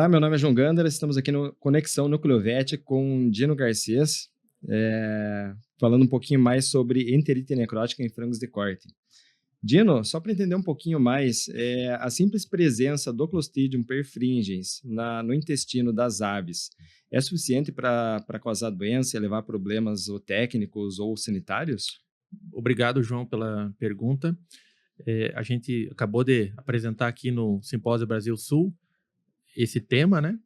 meu nome é João Gandara, estamos aqui no Conexão Nucleovet com Dino Garcês, falando um pouquinho mais sobre enterite necrótica em frangos de corte. Dino, só para entender um pouquinho mais, a simples presença do Clostridium perfringens no intestino das aves é suficiente para causar doença e levar problemas ou técnicos ou sanitários? Obrigado, João, pela pergunta. A gente acabou de apresentar aqui no Simpósio Brasil Sul esse tema, né?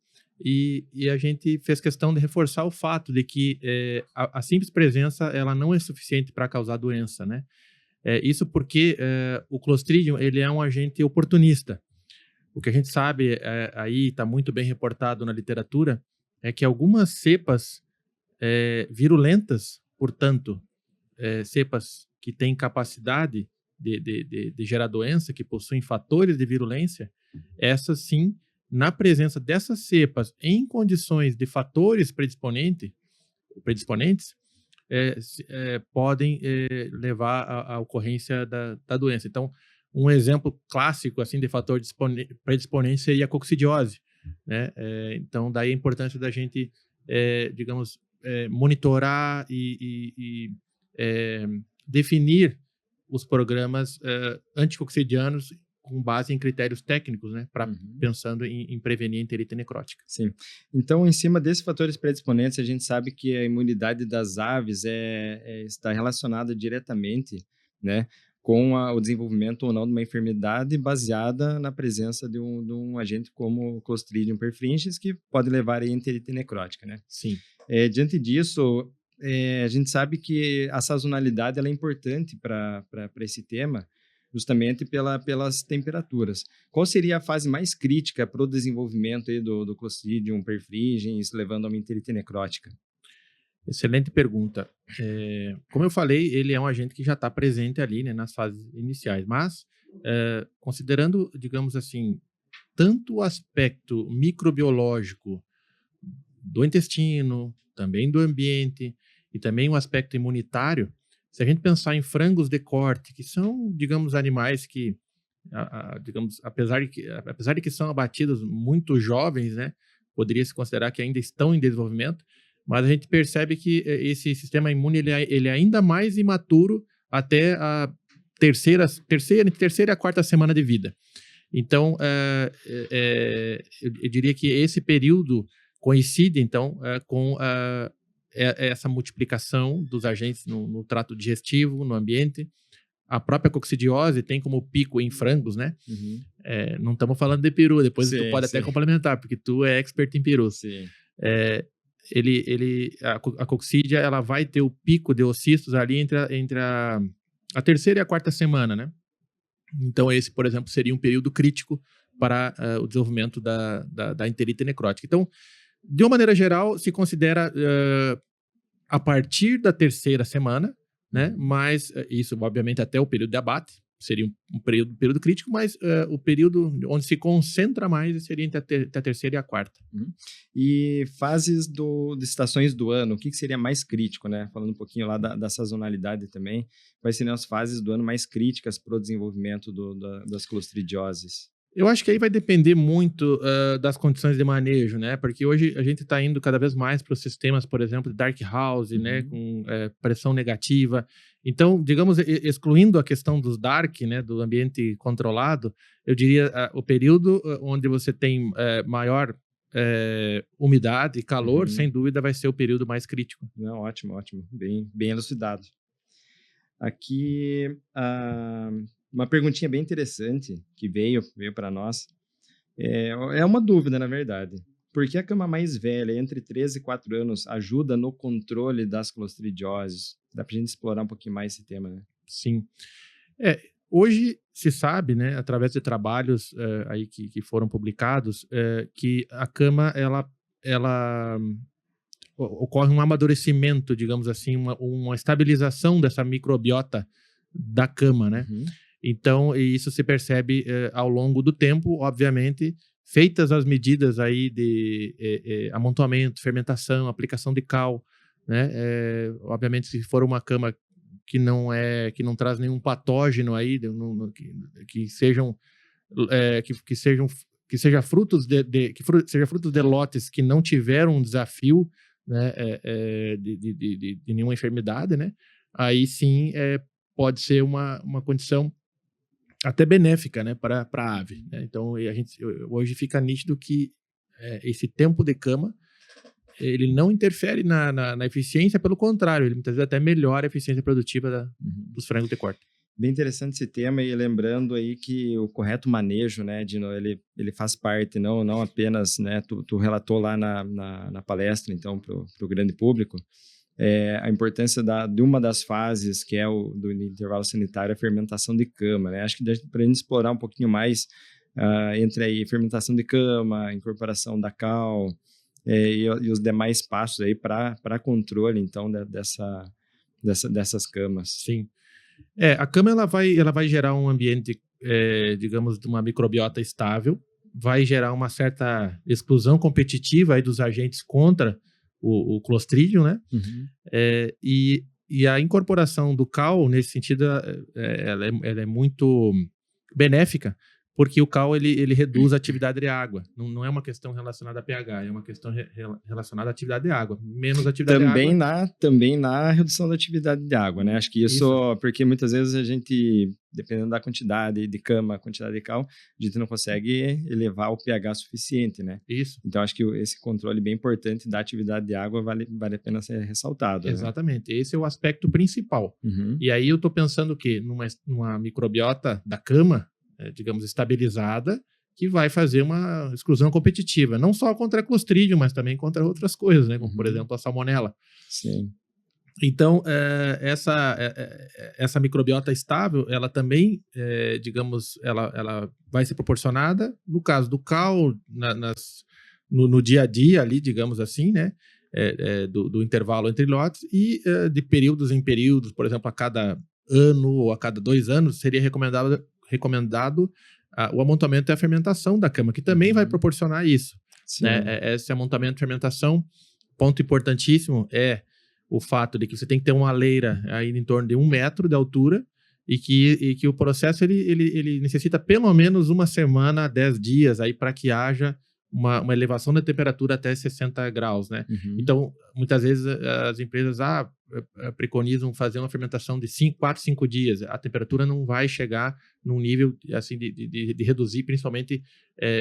E a gente fez questão de reforçar o fato de que a simples presença ela não é suficiente para causar doença, né? Isso porque o Clostridium ele é um agente oportunista. O que a gente sabe aí está muito bem reportado na literatura é que algumas cepas virulentas, portanto, cepas que têm capacidade de gerar doença, que possuem fatores de virulência, essas sim, na presença dessas cepas em condições de fatores predisponentes, podem levar à ocorrência da doença. Então, um exemplo clássico assim de fator predisponente seria a coccidiose, né? Então, daí a importância da gente, digamos, monitorar e definir os programas anticoccidianos com base em critérios técnicos, né, pensando em prevenir a enterite necrótica. Sim. Então, em cima desses fatores predisponentes, a gente sabe que a imunidade das aves está relacionada diretamente, né, com o desenvolvimento ou não de uma enfermidade baseada na presença de um agente como o Clostridium perfringens, que pode levar a enterite necrótica, né? Sim. Diante disso, a gente sabe que a sazonalidade ela é importante para esse tema, justamente pelas temperaturas. Qual seria a fase mais crítica para o desenvolvimento aí do Clostridium perfringens, levando a uma enterite necrótica? Excelente pergunta. Como eu falei, ele é um agente que já está presente ali, né, nas fases iniciais, mas considerando, digamos assim, tanto o aspecto microbiológico do intestino, também do ambiente e também o aspecto imunitário, se a gente pensar em frangos de corte, que são, digamos, animais que, digamos, apesar de que são abatidos muito jovens, né, poderia se considerar que ainda estão em desenvolvimento, mas a gente percebe que esse sistema imune ele é ainda mais imaturo até a terceira e a quarta semana de vida. Então, eu diria que esse período coincide, então, com essa multiplicação dos agentes no trato digestivo, no ambiente. A própria coccidiose tem como pico em frangos, né? Uhum. Não estamos falando de peru, depois tu pode até Sim. complementar, porque tu é expert em perus. Sim. A coccidia, ela vai ter o pico de ocistos ali entre a terceira e a quarta semana, né? Então, esse, por exemplo, seria um período crítico para o desenvolvimento da enterite necrótica. Então, de uma maneira geral, se considera a partir da terceira semana, né? Mas isso, obviamente, até o período de abate, seria um período crítico, mas o período onde se concentra mais seria entre a terceira e a quarta. E fases de estações do ano, o que seria mais crítico, né? Falando um pouquinho lá da sazonalidade também, quais seriam as fases do ano mais críticas para o desenvolvimento das clostridioses? Eu acho que aí vai depender muito das condições de manejo, né? Porque hoje a gente está indo cada vez mais para os sistemas, por exemplo, de dark house, né? Com pressão negativa. Então, digamos, excluindo a questão dos dark, né? Do ambiente controlado, eu diria o período onde você tem maior umidade e calor, sem dúvida, vai ser o período mais crítico. Não, ótimo. Bem elucidado. Aqui, uma perguntinha bem interessante que veio para nós. É uma dúvida, na verdade. Por que a cama mais velha, entre 13 e 4 anos, ajuda no controle das clostridioses? Dá para a gente explorar um pouquinho mais esse tema, né? Sim. Hoje se sabe, né, através de trabalhos aí que foram publicados, que a cama, ela ocorre um amadurecimento, digamos assim, uma estabilização dessa microbiota da cama, né? Então, isso se percebe ao longo do tempo, obviamente, feitas as medidas aí de amontoamento, fermentação, aplicação de cal, né? Obviamente, se for uma cama que não traz nenhum patógeno aí, que sejam que seja frutos seja frutos de lotes que não tiveram um desafio, né, de nenhuma enfermidade, né? Aí sim pode ser uma condição até benéfica, né, para a ave, né? Então hoje fica nítido que esse tempo de cama ele não interfere na eficiência, pelo contrário, ele muitas vezes até melhora a eficiência produtiva dos frangos de corte. Bem interessante esse tema, e lembrando aí que o correto manejo, né, Dino, ele faz parte, não apenas, né, tu relatou lá na palestra, então, para o grande público, a importância de uma das fases, que é do intervalo sanitário, a fermentação de cama, né? Acho que para a gente explorar um pouquinho mais entre aí fermentação de cama, incorporação da cal e os demais passos aí para controle, então, dessas camas. Sim. A cama ela vai gerar um ambiente, digamos, de uma microbiota estável, vai gerar uma certa exclusão competitiva aí dos agentes contra o Clostridium, né? Uhum. E a incorporação do cal, nesse sentido, ela é muito benéfica, porque o cal ele reduz a atividade de água. Não é uma questão relacionada a pH, é uma questão relacionada à atividade de água. Menos atividade de água. Também na redução da atividade de água, né? Acho que isso, porque muitas vezes a gente, dependendo da quantidade de cama, quantidade de cal, a gente não consegue elevar o pH suficiente, né? Isso. Então, acho que esse controle bem importante da atividade de água vale a pena ser ressaltado. Exatamente. Né? Esse é o aspecto principal. Uhum. E aí eu estou pensando que numa microbiota da cama, digamos, estabilizada, que vai fazer uma exclusão competitiva, não só contra a Clostridium, mas também contra outras coisas, né? Como, por exemplo, a salmonela. Sim. Então, essa microbiota estável, ela também, digamos, ela vai ser proporcionada, no caso do cal, no dia a dia ali, digamos assim, né? Do intervalo entre lotes, e de períodos em períodos, por exemplo, a cada ano ou a cada 2 anos, seria recomendado o amontoamento e a fermentação da cama, que também vai proporcionar isso. Né? Esse amontoamento e fermentação, ponto importantíssimo é o fato de que você tem que ter uma leira aí em torno de 1 metro de altura e que o processo ele necessita pelo menos 1 semana a 10 dias aí para que haja uma elevação da temperatura até 60 graus, né? Uhum. Então, muitas vezes as empresas preconizam fazer uma fermentação de 4, 5 dias. A temperatura não vai chegar num nível assim de reduzir principalmente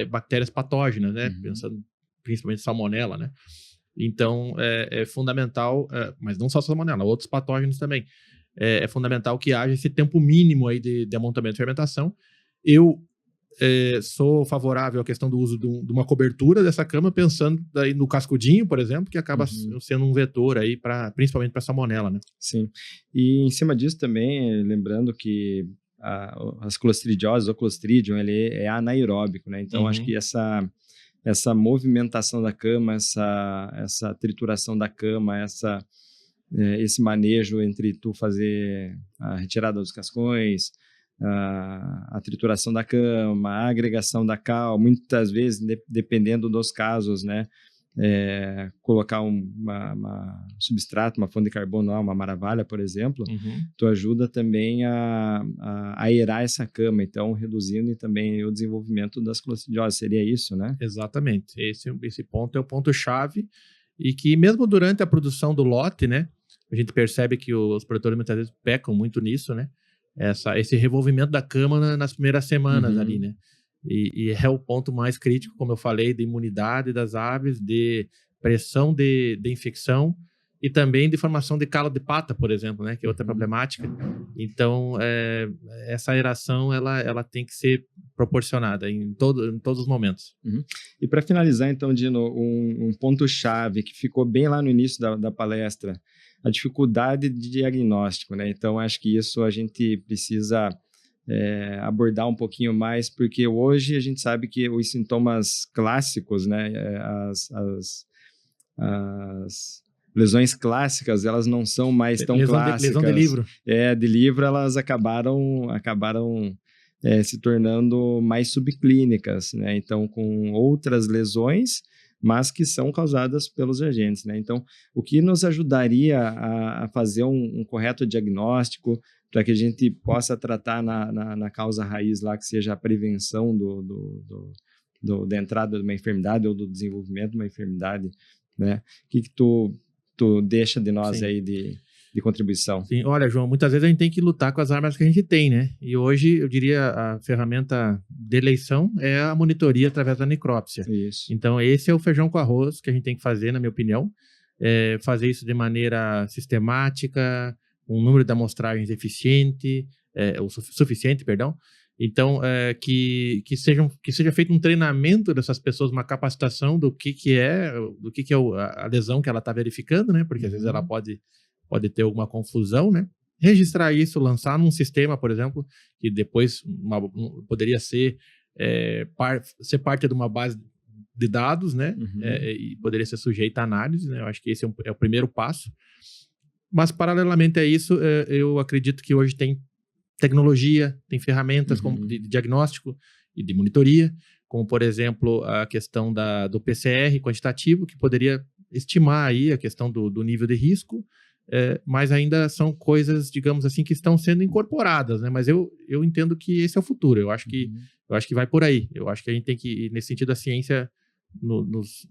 bactérias patógenas, né? Uhum. Pensando principalmente salmonela, né? Então, é fundamental, mas não só salmonela, outros patógenos também. É fundamental que haja esse tempo mínimo aí de amontoamento e fermentação. Eu sou favorável à questão do uso de uma cobertura dessa cama, pensando daí no cascudinho, por exemplo, que acaba sendo um vetor aí principalmente para salmonela, né? Sim. E em cima disso também, lembrando que as clostridioses, o Clostridium, ele é anaeróbico, né? Então, acho que essa movimentação da cama, essa trituração da cama, esse manejo entre tu fazer a retirada dos cascões, a trituração da cama, a agregação da cal, muitas vezes, dependendo dos casos, né, colocar uma substrato, uma fonte de carbono lá, uma maravalha, por exemplo, tu ajuda também a aerar essa cama, então reduzindo também o desenvolvimento das clostridioses, seria isso, né? Exatamente, esse ponto é o ponto-chave, e que mesmo durante a produção do lote, né, a gente percebe que os produtores muitas vezes pecam muito nisso, né? Esse revolvimento da cama nas primeiras semanas ali, né? E é o ponto mais crítico, como eu falei, de imunidade das aves, de pressão de infecção e também de formação de calo de pata, por exemplo, né? Que é outra problemática. Então, essa aeração, ela tem que ser proporcionada em todos os momentos. E para finalizar, então, Dino, um ponto-chave que ficou bem lá no início da palestra, a dificuldade de diagnóstico, né? Então, acho que isso a gente precisa abordar um pouquinho mais, porque hoje a gente sabe que os sintomas clássicos, né? As lesões clássicas, elas não são mais tão clássicas. Lesão de livro. De livro, elas acabaram se tornando mais subclínicas, né? Então, com outras lesões, mas que são causadas pelos agentes, né? Então, o que nos ajudaria a fazer um correto diagnóstico para que a gente possa tratar na causa raiz lá, que seja a prevenção da entrada de uma enfermidade ou do desenvolvimento de uma enfermidade, né? O que tu deixa de nós Sim. aí de contribuição? Sim, olha, João, muitas vezes a gente tem que lutar com as armas que a gente tem, né? E hoje, eu diria, a ferramenta de eleição é a monitoria através da necrópsia. Isso. Então, esse é o feijão com arroz que a gente tem que fazer, na minha opinião. Fazer isso de maneira sistemática, um número de amostragens eficiente, suficiente, perdão. Então, que seja feito um treinamento dessas pessoas, uma capacitação do que é a lesão que ela está verificando, né? Porque às vezes ela pode ter alguma confusão, né? Registrar isso, lançar num sistema, por exemplo, que depois poderia ser parte de uma base de dados, né? E poderia ser sujeita a análise, né? Eu acho que esse é o primeiro passo. Mas, paralelamente a isso, eu acredito que hoje tem tecnologia, tem ferramentas como de diagnóstico e de monitoria, como, por exemplo, a questão do PCR quantitativo, que poderia estimar aí a questão do nível de risco, mas ainda são coisas, digamos assim, que estão sendo incorporadas, né? Mas eu entendo que esse é o futuro. Eu acho que vai por aí. Eu acho que a gente tem que, nesse sentido, a ciência nos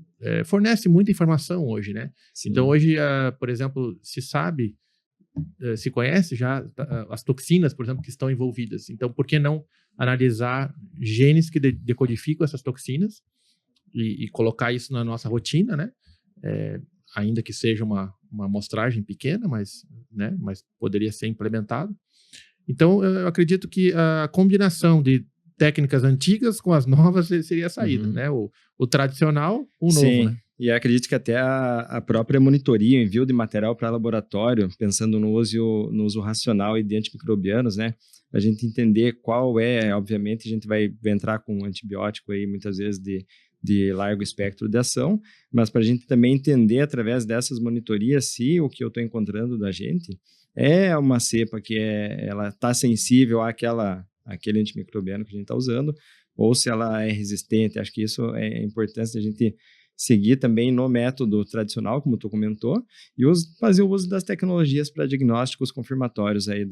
fornece muita informação hoje, né? Sim. Então, hoje, por exemplo, se conhece já as toxinas, por exemplo, que estão envolvidas. Então, por que não analisar genes que decodificam essas toxinas e colocar isso na nossa rotina, né? Ainda que seja uma amostragem pequena, mas poderia ser implementado. Então, eu acredito que a combinação de técnicas antigas com as novas seria a saída, né? O tradicional, o novo, né? E acredito que até a própria monitoria, o envio de material para laboratório, pensando no uso racional e de antimicrobianos, né? A gente entender qual obviamente, a gente vai entrar com um antibiótico aí, muitas vezes de largo espectro de ação, mas para a gente também entender através dessas monitorias se o que eu estou encontrando da gente é uma cepa que ela está sensível àquele antimicrobiano que a gente está usando, ou se ela é resistente. Acho que isso é importante a gente seguir também no método tradicional, como tu comentou, e fazer o uso das tecnologias para diagnósticos confirmatórios aí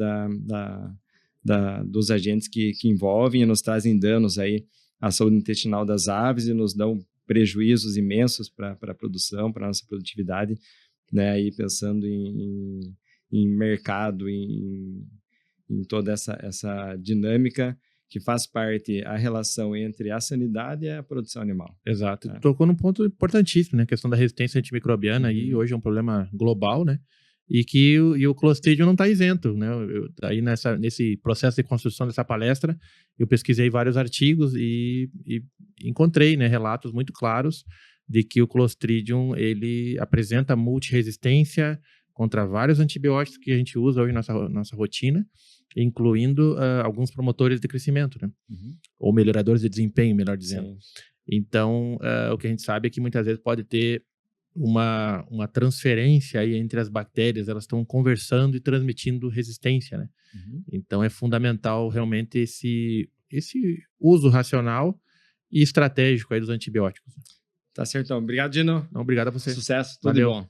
dos agentes que envolvem e nos trazem danos aí à saúde intestinal das aves e nos dão prejuízos imensos para a produção, para a nossa produtividade, né? Aí pensando em mercado, em toda essa dinâmica que faz parte a relação entre a sanidade e a produção animal. Exato. Tocou num ponto importantíssimo, né? A questão da resistência antimicrobiana aí hoje é um problema global, né? E que o Clostridium não está isento, né? Aí nesse processo de construção dessa palestra, eu pesquisei vários artigos e encontrei, né, relatos muito claros de que o Clostridium, ele apresenta multiresistência contra vários antibióticos que a gente usa hoje na nossa rotina, incluindo alguns promotores de crescimento, né? Ou melhoradores de desempenho, melhor dizendo. Sim. Então, o que a gente sabe é que muitas vezes pode ter uma transferência aí entre as bactérias, elas estão conversando e transmitindo resistência, né? Então, é fundamental realmente esse uso racional e estratégico aí dos antibióticos. Tá certo, então. Obrigado, Dino. Obrigado a você. Sucesso, tudo de bom.